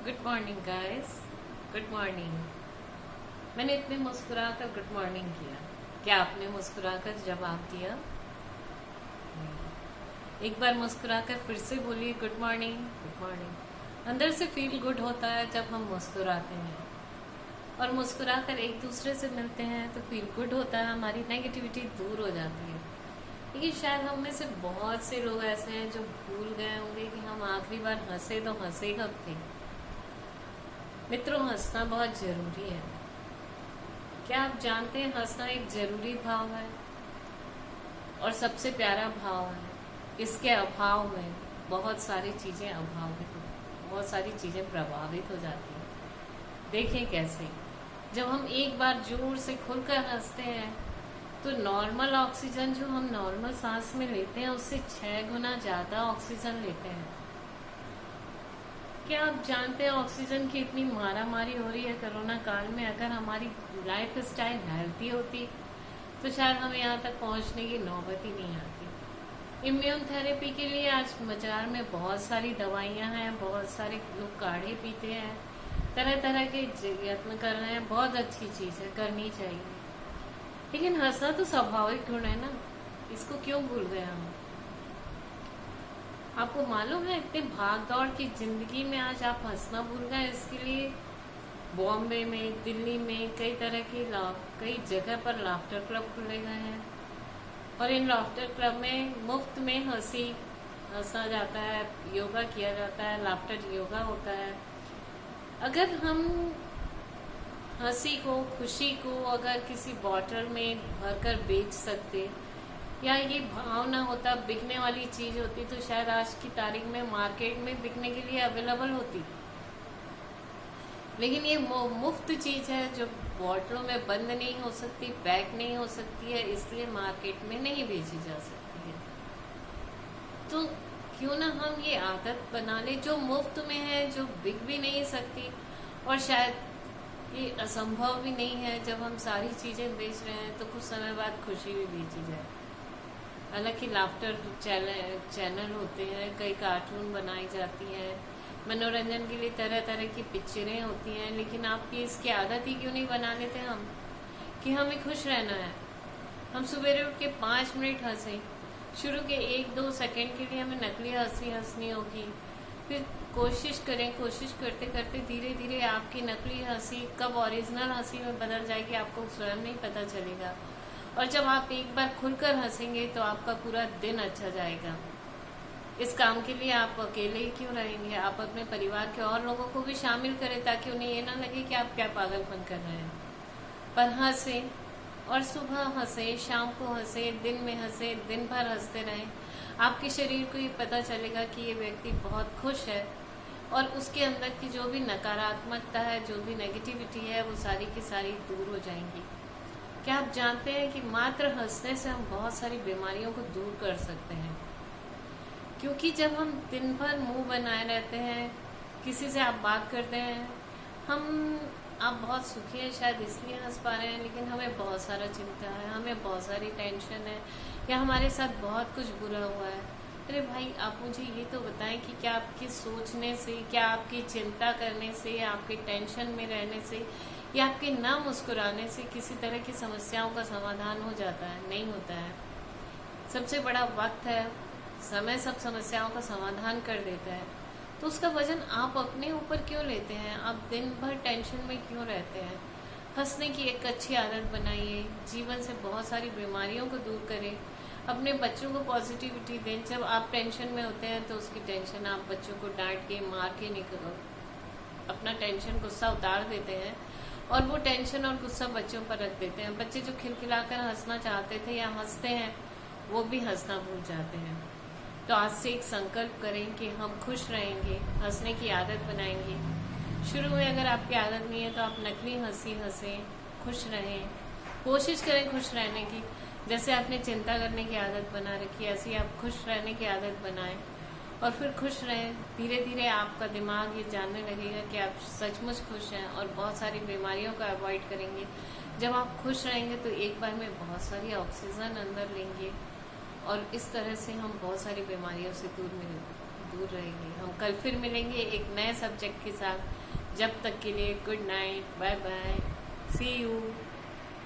Good morning guys. Good morning. मैंने इतने मुस्कुराकर गुड मॉर्निंग किया। क्या आपने मुस्कुराकर जवाब दिया? एक बार मुस्कुराकर फिर से बोलिए गुड मॉर्निंग। Good morning. अंदर से फील गुड होता है जब हम मुस्कुराते हैं, और मुस्कुराकर एक दूसरे से मिलते हैं तो फील गुड होता है, हमारी नेगेटिविटी दूर हो जाती है। लेकिन शायद हम में से बहुत से लोग ऐसे हैं जो भूल गए होंगे कि हम आखिरी बार हंसे तो हंसे कब थे। मित्रों, हंसना बहुत जरूरी है। क्या आप जानते हैं हंसना एक जरूरी भाव है और सबसे प्यारा भाव है। इसके अभाव में बहुत सारी चीजें बहुत सारी चीजें प्रभावित हो जाती हैं। देखें कैसे। जब हम एक बार जोर से खुलकर हंसते हैं तो नॉर्मल ऑक्सीजन जो हम नॉर्मल सांस में लेते हैं उससे 6 गुना ज्यादा ऑक्सीजन लेते हैं। क्या आप जानते हैं ऑक्सीजन की इतनी मारामारी हो रही है कोरोना काल में। अगर हमारी लाइफ स्टाइल हेल्थी होती तो शायद हमें यहाँ तक पहुँचने की नौबत ही नहीं आती। इम्यून थेरेपी के लिए आज बाजार में बहुत सारी दवाइयाँ हैं, बहुत सारे लोग काढ़े पीते हैं, तरह तरह के यत्न कर रहे हैं। बहुत अच्छी चीज़ है, करनी चाहिए। लेकिन हंसना तो स्वाभाविक गुण है ना, इसको क्यों भूल गए हम। आपको मालूम है इतने भाग दौड़ की जिंदगी में आज आप हंसना भूल गए। इसके लिए बॉम्बे में, दिल्ली में कई जगह पर लाफ्टर क्लब खुले गए हैं, और इन लाफ्टर क्लब में मुफ्त में हंसा जाता है, योगा किया जाता है, लाफ्टर योगा होता है। अगर हम हंसी को, खुशी को अगर किसी बॉटल में भरकर बेच सकते, या ये भावना होता, बिकने वाली चीज होती, तो शायद आज की तारीख में मार्केट में बिकने के लिए अवेलेबल होती। लेकिन ये मुफ्त चीज है जो बॉटलों में बंद नहीं हो सकती, पैक नहीं हो सकती है, इसलिए मार्केट में नहीं बेची जा सकती है। तो क्यों ना हम ये आदत बना ले जो मुफ्त में है, जो बिक भी नहीं सकती, और शायद ये असंभव भी नहीं है। जब हम सारी चीजें बेच रहे हैं तो कुछ समय बाद खुशी भी बेची जाए। हालांकि लाफ्टर चैनल होते हैं, कई कार्टून बनाई जाती हैं, मनोरंजन के लिए तरह तरह की पिक्चरें होती हैं, लेकिन आपकी इसकी आदत ही क्यों नहीं बना लेते हम कि हमें खुश रहना है। हम सुबह उठ के 5 मिनट हंसें। शुरू के 1-2 सेकंड के लिए हमें नकली हंसी हंसनी होगी, फिर कोशिश करते करते धीरे धीरे आपकी नकली हंसी कब ओरिजिनल हंसी में बदल जाएगी आपको स्वयं नहीं पता चलेगा। और जब आप एक बार खुलकर हंसेंगे तो आपका पूरा दिन अच्छा जाएगा। इस काम के लिए आप अकेले ही क्यों रहेंगे, आप अपने परिवार के और लोगों को भी शामिल करें ताकि उन्हें ये ना लगे कि आप क्या पागलपन कर रहे हैं। पर हंसे, और सुबह हंसे, शाम को हंसे, दिन में हंसे, दिन भर हंसते रहें। आपके शरीर को ये पता चलेगा कि ये व्यक्ति बहुत खुश है, और उसके अंदर की जो भी नकारात्मकता है, जो भी नेगेटिविटी है, वो सारी की सारी दूर हो जाएंगी। क्या आप जानते हैं कि मात्र हंसने से हम बहुत सारी बीमारियों को दूर कर सकते हैं। क्योंकि जब हम दिन भर मुंह बनाए रहते हैं, किसी से आप बात करते हैं, आप बहुत सुखी हैं शायद इसलिए हंस पा रहे हैं, लेकिन हमें बहुत सारा चिंता है, हमें बहुत सारी टेंशन है, या हमारे साथ बहुत कुछ बुरा हुआ है। अरे भाई, आप मुझे ये तो बताएं कि क्या आपके सोचने से, क्या आपकी चिंता करने से, आपके टेंशन में रहने से, या आपके ना मुस्कुराने से किसी तरह की समस्याओं का समाधान हो जाता है? नहीं होता है। सबसे बड़ा वक्त है, समय सब समस्याओं का समाधान कर देता है। तो उसका वजन आप अपने ऊपर क्यों लेते हैं? आप दिन भर टेंशन में क्यों रहते हैं? हंसने की एक अच्छी आदत बनाइए, जीवन से बहुत सारी बीमारियों को दूर करें। अपने बच्चों को पॉजिटिविटी दें। जब आप टेंशन में होते हैं तो उसकी टेंशन आप बच्चों को डांट के, मार के अपना टेंशन, गुस्सा उतार देते हैं, और वो टेंशन और गुस्सा बच्चों पर रख देते हैं। बच्चे जो खिलखिलाकर हंसना चाहते थे या हंसते हैं, वो भी हंसना भूल जाते हैं। तो आज से एक संकल्प करें कि हम खुश रहेंगे, हंसने की आदत बनाएंगे। शुरू में अगर आपकी आदत नहीं है तो आप नकली हंसी हंसें, खुश रहें, कोशिश करें खुश रहने की। जैसे आपने चिंता करने की आदत बना रखी है, ऐसी आप खुश रहने की आदत बनाएं, और फिर खुश रहें। धीरे धीरे आपका दिमाग ये जानने लगेगा कि आप सचमुच खुश हैं, और बहुत सारी बीमारियों का अवॉइड करेंगे। जब आप खुश रहेंगे तो एक बार में बहुत सारी ऑक्सीजन अंदर लेंगे, और इस तरह से हम बहुत सारी बीमारियों से दूर रहेंगे। हम कल फिर मिलेंगे एक नए सब्जेक्ट के साथ। जब तक के लिए good night, bye bye, see you.